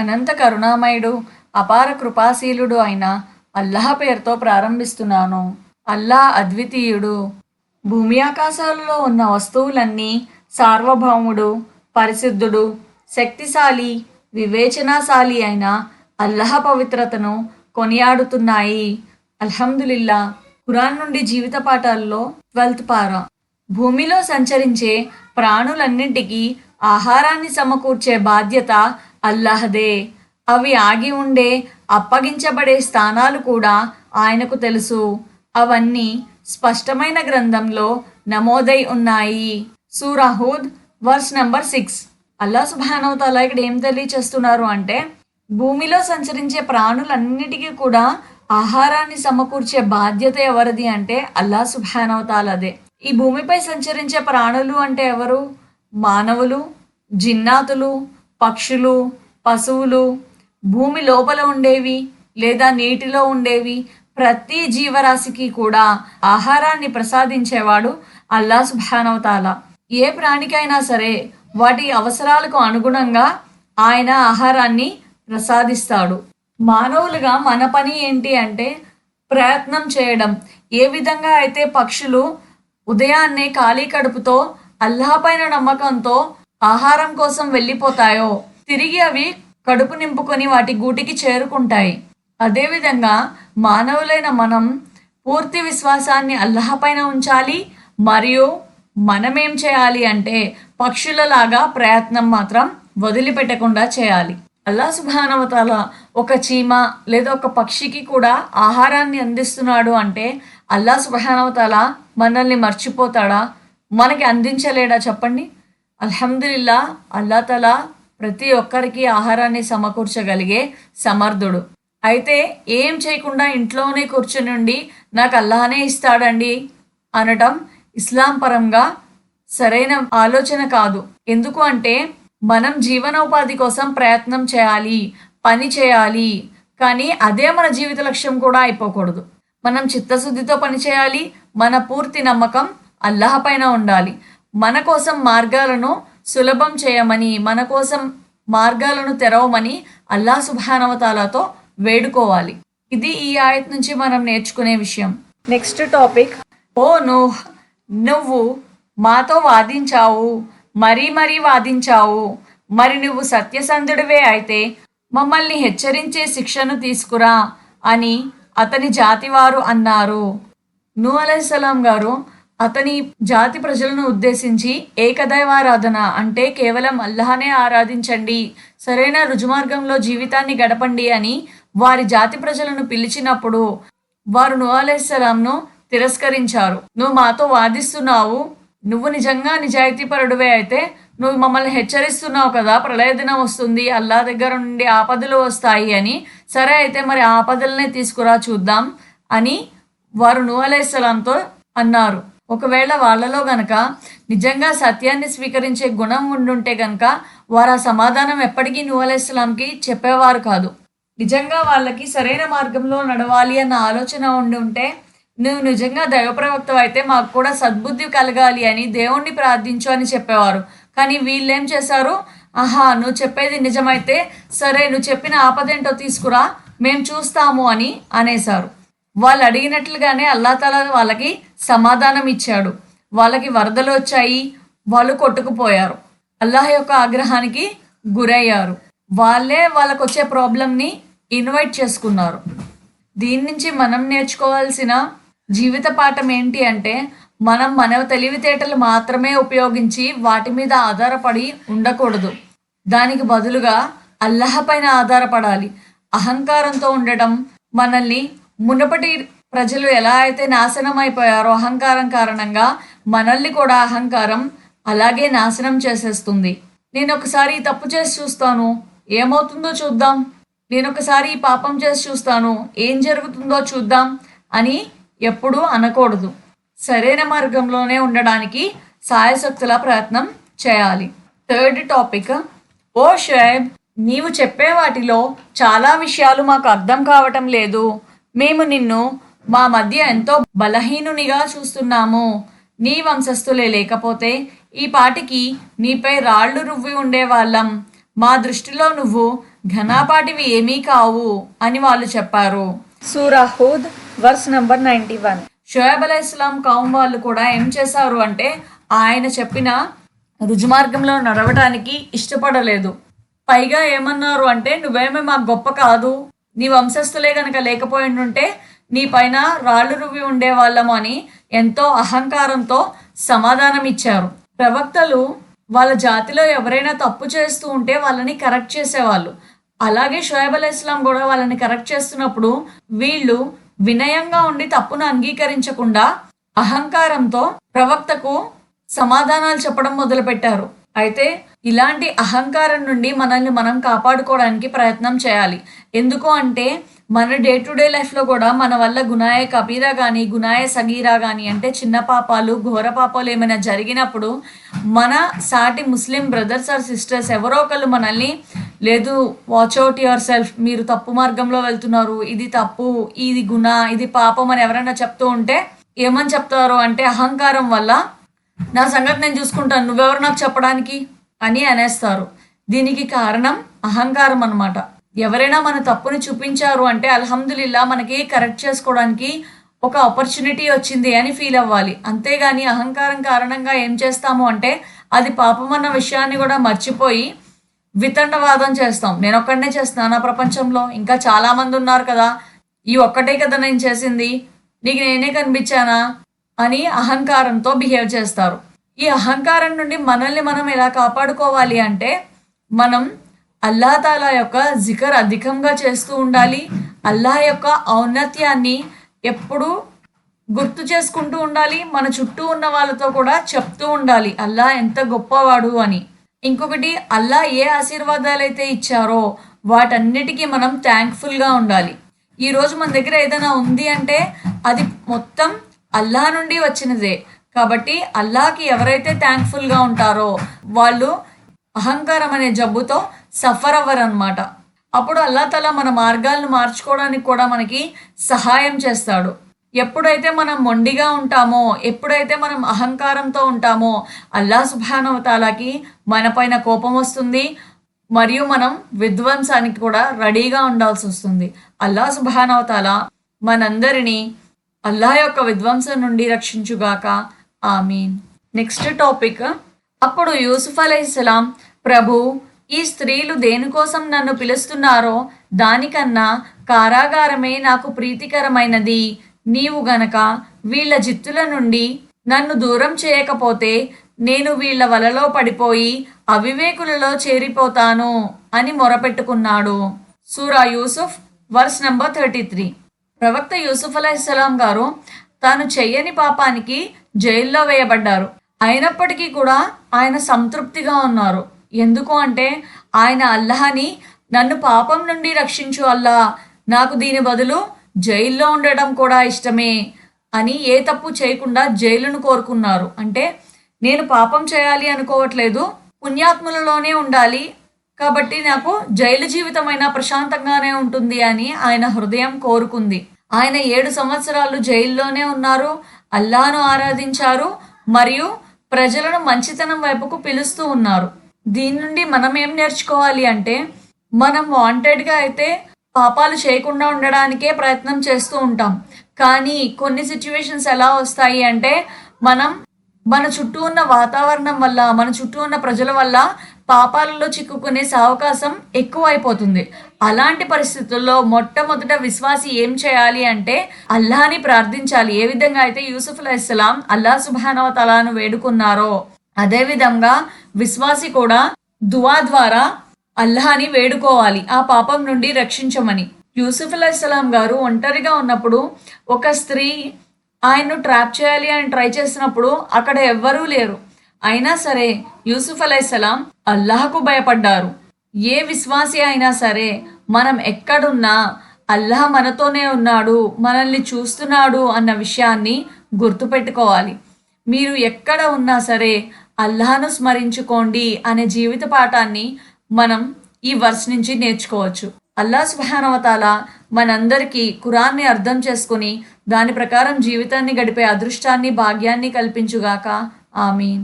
అనంత కరుణామయుడు, అపార కృపాశీలుడు అయిన అల్లాహ్ పేరుతో ప్రారంభిస్తున్నాను. అల్లాహ్ అద్వితీయుడు. భూమి ఆకాశాలలో ఉన్న వస్తువులన్నీ సార్వభౌముడు, పరిశుద్ధుడు, శక్తిశాలి, వివేచనాశాలి అయిన అల్లాహ్ పవిత్రతను కొనియాడుతున్నాయి. అల్హమ్దులిల్లా. ఖురాన్ నుండి జీవిత పాఠాల్లో 12th పారా. భూమిలో సంచరించే ప్రాణులన్నింటికీ ఆహారాన్ని సమకూర్చే బాధ్యత అల్లాహదే. అవి ఆగి ఉండే, అప్పగించబడే స్థానాలు కూడా ఆయనకు తెలుసు. అవన్నీ స్పష్టమైన గ్రంథంలో నమోదై ఉన్నాయి. సూరా హూద్ వర్స్ నంబర్ 6. అల్లాహ్ సుబ్హానహు తఆలా ఇక్కడ ఏం తెలియచేస్తున్నారు అంటే, భూమిలో సంచరించే ప్రాణులన్నిటికీ కూడా ఆహారాన్ని సమకూర్చే బాధ్యత ఎవరిది అంటే అల్లాహ్ సుబ్హానహు తఆలాదే. ఈ భూమిపై సంచరించే ప్రాణులు అంటే ఎవరు? మానవులు, జిన్నాతులు, పక్షులు, పశువులు, భూమి లోపల ఉండేవి లేదా నీటిలో ఉండేవి, ప్రతి జీవరాశికి కూడా ఆహారాన్ని ప్రసాదించేవాడు అల్లాహ్ సుబ్హానహు తఆలా. ఏ ప్రాణికైనా సరే వాటి అవసరాలకు అనుగుణంగా ఆయన ఆహారాన్ని ప్రసాదిస్తాడు. మానవులుగా మన పని ఏంటి అంటే ప్రయత్నం చేయడం. ఏ విధంగా అయితే పక్షులు ఉదయాన్నే ఖాళీ కడుపుతో అల్లాహ్ పైన నమ్మకంతో ఆహారం కోసం వెళ్ళిపోతాయో, తిరిగి అవి కడుపు నింపుకొని వాటి గూటికి చేరుకుంటాయి. అదేవిధంగా మానవులైన మనం పూర్తి విశ్వాసాన్ని అల్లాహ్ పైన ఉంచాలి. మరియు మనమేం చేయాలి అంటే పక్షులలాగా ప్రయత్నం మాత్రం వదిలిపెట్టకుండా చేయాలి. అల్లాహ్ సుబ్హానహు తఆలా ఒక చీమ లేదా ఒక పక్షికి కూడా ఆహారాన్ని అందిస్తున్నాడు అంటే అల్లాహ్ సుబ్హానహు తఆలా మనల్ని మర్చిపోతాడా? మనకి అందించలేడా చెప్పండి? అల్హమ్దులిల్లా. అల్లాహ్ తఆలా ప్రతి ఒక్కరికి ఆహారాన్ని సమకూర్చగలిగే సమర్థుడు. అయితే ఏం చేయకుండా ఇంట్లోనే కూర్చుని ఉండి నాకు అల్లాహనే ఇస్తాడండి అనటం ఇస్లాం పరంగా సరైన ఆలోచన కాదు. ఎందుకు అంటే మనం జీవనోపాధి కోసం ప్రయత్నం చేయాలి, పని చేయాలి. కానీ అదే మన జీవిత లక్ష్యం కూడా అయిపోకూడదు. మనం చిత్తశుద్ధితో పని చేయాలి. మన పూర్తి నమ్మకం అల్లాహ్ పైన ఉండాలి. మన కోసం మార్గాలను సులభం చేయమని, మన కోసం మార్గాలను తెరవమని అల్లాహ్ సుబ్హానహు తఆలాతో వేడుకోవాలి. ఇది ఈ ఆయత్ నుంచి మనం నేర్చుకునే విషయం. Next topic. ఓ నూహ్, నువ్వు మాతో వాదించావు, మరీ వాదించావు. మరి నువ్వు సత్యసంధుడివే అయితే మమ్మల్ని హెచ్చరించే శిక్షను తీసుకురా అని అతని జాతివారు అన్నారు. నూహ్ అలైహిస్సలాం గారు అతని జాతి ప్రజలను ఉద్దేశించి ఏకదైవారాధన అంటే కేవలం అల్లాహనే ఆరాధించండి, సరైన రుజుమార్గంలో జీవితాన్ని గడపండి అని వారి జాతి ప్రజలను పిలిచినప్పుడు వారు నూహ్ అలైహిస్సలాంను తిరస్కరించారు. నువ్వు మాతో వాదిస్తున్నావు, నువ్వు నిజంగా నిజాయితీపరుడివే అయితే నువ్వు మమ్మల్ని హెచ్చరిస్తున్నావు కదా, ప్రళయ దినం వస్తుంది, అల్లాహ్ దగ్గర నుండి ఆపదలు వస్తాయి అని. సరే అయితే మరి ఆపదలనే తీసుకురా చూద్దాం అని వారు నూహ్ అలైహిస్సలాంతో అన్నారు. ఒకవేళ వాళ్ళలో గనక నిజంగా సత్యాన్ని స్వీకరించే గుణం ఉండుంటే గనక వారు ఆ సమాధానం ఎప్పటికీ నూహ్ అలైహిస్సలాంకి చెప్పేవారు కాదు. నిజంగా వాళ్ళకి సరైన మార్గంలో నడవాలి అన్న ఆలోచన ఉండి ఉంటే, నువ్వు నిజంగా దైవ ప్రవక్త అయితే మాకు కూడా సద్బుద్ధి కలగాలి అని దేవుణ్ణి ప్రార్థించు అని చెప్పేవారు. కానీ వీళ్ళేం చేశారు? ఆహా, నువ్వు చెప్పేది నిజమైతే సరే, నువ్వు చెప్పిన ఆపదేంటో తీసుకురా, మేము చూస్తాము అని అనేశారు. వాళ్ళు అడిగినట్లుగానే అల్లాహ్ తఆలా వాళ్ళకి సమాధానం ఇచ్చాడు. వాళ్ళకి వరదలు వచ్చాయి, వాళ్ళు కొట్టుకుపోయారు, అల్లాహ్ యొక్క ఆగ్రహానికి గురయ్యారు. వాళ్ళే వాళ్ళకు వచ్చే ప్రాబ్లంని ఇన్వైట్ చేసుకున్నారు. దీని నుంచి మనం నేర్చుకోవాల్సిన జీవిత పాఠం ఏంటి అంటే మనం మన తెలివితేటలు మాత్రమే ఉపయోగించి వాటి మీద ఆధారపడి ఉండకూడదు. దానికి బదులుగా అల్లాహ్ పైన ఆధారపడాలి. అహంకారంతో ఉండడం మనల్ని మునుపటి ప్రజలు ఎలా అయితే నాశనం అయిపోయారో అహంకారం కారణంగా, మనల్ని కూడా అహంకారం అలాగే నాశనం చేసేస్తుంది. నేను ఒకసారి ఈ తప్పు చేసి చూస్తాను, ఏమవుతుందో చూద్దాం, నేను ఒకసారి ఈ పాపం చేసి చూస్తాను, ఏం జరుగుతుందో చూద్దాం అని ఎప్పుడూ అనకూడదు. సరైన మార్గంలోనే ఉండడానికి సాయశక్తుల ప్రయత్నం చేయాలి. Third topic. ఓ షుఐబ్, నీవు చెప్పే వాటిలో చాలా విషయాలు మాకు అర్థం కావటం లేదు. మేము నిన్ను మా మధ్య ఎంతో బలహీనునిగా చూస్తున్నాము. నీ వంశస్థులే లేకపోతే ఈ పాటికి నీపై రాళ్లు రువ్వి ఉండేవాళ్ళం. మా దృష్టిలో నువ్వు ఘనాపాటివి ఏమీ కావు అని వాళ్ళు చెప్పారు. సూరా హూద్ వర్స్ నంబర్ 91. షోయబ్ అలైహిస్సలాం కౌం వాళ్ళు కూడా ఏం చేశారు అంటే ఆయన చెప్పిన రుజుమార్గంలో నడవడానికి ఇష్టపడలేదు. పైగా ఏమన్నారు అంటే నువ్వేమే మాకు గొప్ప కాదు, నీ వంశస్థులే గనక లేకపోయిండుంటే నీ పైన రాళ్ళు రువ్వి ఉండేవాళ్ళము అని ఎంతో అహంకారంతో సమాధానం ఇచ్చారు. ప్రవక్తలు వాళ్ళ జాతిలో ఎవరైనా తప్పు చేస్తూ ఉంటే వాళ్ళని కరెక్ట్ చేసేవాళ్ళు. అలాగే షోయబ్ అలైహిస్సలాం కూడా వాళ్ళని కరెక్ట్ చేస్తున్నప్పుడు వీళ్ళు వినయంగా ఉండి తప్పును అంగీకరించకుండా అహంకారంతో ప్రవక్తకు సమాధానాలు చెప్పడం మొదలుపెట్టారు. అయితే ఇలాంటి అహంకారం నుండి మనల్ని మనం కాపాడుకోవడానికి ప్రయత్నం చేయాలి. ఎందుకు అంటే మన డే టు డే లైఫ్లో కూడా మన వల్ల గునాయే కబీరా కానీ గునాయే సగీరా కానీ అంటే చిన్న పాపాలు ఘోర పాపాలు ఏమైనా జరిగినప్పుడు మన సాటి ముస్లిం బ్రదర్స్ ఆర్ సిస్టర్స్ ఎవరో ఒకళ్ళు మనల్ని లేదు వాచ్ అవుట్ యువర్ సెల్ఫ్, మీరు తప్పు మార్గంలో వెళ్తున్నారు, ఇది తప్పు, ఇది గునా, ఇది పాపం అని ఎవరైనా చెప్తూ ఉంటే ఏమని చెప్తారు అంటే అహంకారం వల్ల నా సంగతి నేను చూసుకుంటాను, నువ్వెవరు నాకు చెప్పడానికి అని అనేస్తారు. దీనికి కారణం అహంకారం అన్నమాట. ఎవరైనా మన తప్పుని చూపించారు అంటే అల్హమ్దులిల్లా మనకి కరెక్ట్ చేసుకోవడానికి ఒక ఆపర్చునిటీ వచ్చింది అని ఫీల్ అవ్వాలి. అంతేగాని అహంకారం కారణంగా ఏం చేస్తాము అంటే అది పాపం అన్న విషయాన్ని కూడా మర్చిపోయి వితండవాదం చేస్తాం. నేను ఒక్కడనే చేస్తానా ప్రపంచంలో, ఇంకా చాలా మంది ఉన్నారు కదా, ఈ ఒక్కటే కదా నేను చేసింది, నీకు నేనే కనిపించానా అని అహంకారంతో బిహేవ్ చేస్తారు. ఈ అహంకారం నుండి మనల్ని మనం ఎలా కాపాడుకోవాలి అంటే మనం అల్లాహ్ తాలా యొక్క జికర్ అధికంగా చేస్తూ ఉండాలి. అల్లాహ్ యొక్క ఔన్నత్యాన్ని ఎప్పుడు గుర్తు చేసుకుంటూ ఉండాలి. మన చుట్టూ ఉన్న వాళ్ళతో కూడా చెప్తూ ఉండాలి అల్లాహ్ ఎంత గొప్పవాడు అని. ఇంకొకటి, అల్లాహ్ ఏ ఆశీర్వాదాలు అయితే ఇచ్చారో వాటన్నిటికీ మనం థ్యాంక్ఫుల్గా ఉండాలి. ఈరోజు మన దగ్గర ఏదైనా ఉంది అంటే అది మొత్తం అల్లాహ్ నుండి వచ్చినదే. కాబట్టి అల్లాహ్కి ఎవరైతే థ్యాంక్ఫుల్గా ఉంటారో వాళ్ళు అహంకారం అనే జబ్బుతో సఫర్ అవ్వరు అనమాట. అప్పుడు అల్లాహ్ తఆలా మన మార్గాలను మార్చుకోవడానికి కూడా మనకి సహాయం చేస్తాడు. ఎప్పుడైతే మనం మొండిగా ఉంటామో, ఎప్పుడైతే మనం అహంకారంతో ఉంటామో అల్లాహ్ సుబ్హానహు వ తఆలాకి మన పైన కోపం వస్తుంది మరియు మనం విధ్వంసానికి కూడా రెడీగా ఉండాల్సి వస్తుంది. అల్లాహ్ సుబ్హానహు వ తఆలా మనందరినీ అల్లాహ్ యొక్క విధ్వంసం నుండి రక్షించుగాక. ఆమీన్. Next topic. అప్పుడు యూసుఫ్ అలైహిస్సలాం, ప్రభు, ఈ స్త్రీలు దేనికోసం నన్ను పిలుస్తున్నారో దానికన్నా కారాగారమే నాకు ప్రీతికరమైనది. నీవు గనక వీళ్ళ జిత్తుల నుండి నన్ను దూరం చేయకపోతే నేను వీళ్ళ వలలో పడిపోయి అవివేకులలో చేరిపోతాను అని మొరపెట్టుకున్నాడు. సూరా యూసుఫ్ వర్స్ నంబర్ 33. ప్రవక్త యూసుఫ్ అలైహిస్సలాం గారు తాను చెయ్యని పాపానికి జైల్లో వేయబడ్డారు. అయినప్పటికీ కూడా ఆయన సంతృప్తిగా ఉన్నారు. ఎందుకు అంటే ఆయన అల్లాహని నన్ను పాపం నుండి రక్షించు అల్లా, నాకు దీని బదులు జైల్లో ఉండడం కూడా ఇష్టమే అని ఏ తప్పు చేయకుండా జైలును కోరుకున్నారు. అంటే నేను పాపం చేయాలి అనుకోవట్లేదు, పుణ్యాత్ములలోనే ఉండాలి, కాబట్టి నాకు జైలు జీవితమైనా ప్రశాంతంగానే ఉంటుంది అని ఆయన హృదయం కోరుకుంది. ఆయన 7 సంవత్సరాలు జైల్లోనే ఉన్నారు, అల్లాను ఆరాధించారు మరియు ప్రజలను మంచితనం వైపుకు పిలుస్తూ ఉన్నారు. దీని నుండి మనం ఏం నేర్చుకోవాలి అంటే మనం వాంటెడ్గా అయితే పాపాలు చేయకుండా ఉండడానికే ప్రయత్నం చేస్తూ ఉంటాం. కానీ కొన్ని సిచ్యువేషన్స్ ఎలా వస్తాయి అంటే మన చుట్టూ ఉన్న వాతావరణం వల్ల, మన చుట్టూ ఉన్న ప్రజల వల్ల పాపాలలో చిక్కుకునే అవకాశం ఎక్కువ అయిపోతుంది. అలాంటి పరిస్థితుల్లో మొట్టమొదట విశ్వాసి ఏం చేయాలి అంటే అల్లాహని ప్రార్థించాలి. ఏ విధంగా అయితే యూసుఫ్ అలైహిస్సలాం అల్లాహ్ సుబ్హానహు వ తఆలాను వేడుకున్నారో అదే విధంగా విశ్వాసి కూడా దువా ద్వారా అల్లాహని వేడుకోవాలి ఆ పాపం నుండి రక్షించమని. యూసుఫ్ అలైహిస్సలాం గారు ఒంటరిగా ఉన్నప్పుడు ఒక స్త్రీ ఆయన్ను ట్రాప్ చేయాలి అని ట్రై చేసినప్పుడు అక్కడ ఎవ్వరూ లేరు. అయినా సరే యూసుఫ్ అలైహిస్సలాం అల్లాహకు భయపడ్డారు. ఏ విశ్వాసి అయినా సరే మనం ఎక్కడున్నా అల్లాహ్ మనతోనే ఉన్నాడు, మనల్ని చూస్తున్నాడు అన్న విషయాన్ని గుర్తుపెట్టుకోవాలి. మీరు ఎక్కడ ఉన్నా సరే అల్లాహను స్మరించుకోండి అనే జీవిత పాఠాన్ని మనం ఈ వర్స్ నుంచి నేర్చుకోవచ్చు. అల్లాహ్ సుబ్హానహు వ తఆలా మనందరికీ ఖురాన్ని అర్థం చేసుకుని దాని ప్రకారం జీవితాన్ని గడిపే అదృష్టాన్ని, భాగ్యాన్ని కల్పించుగాక. ఆమీన్.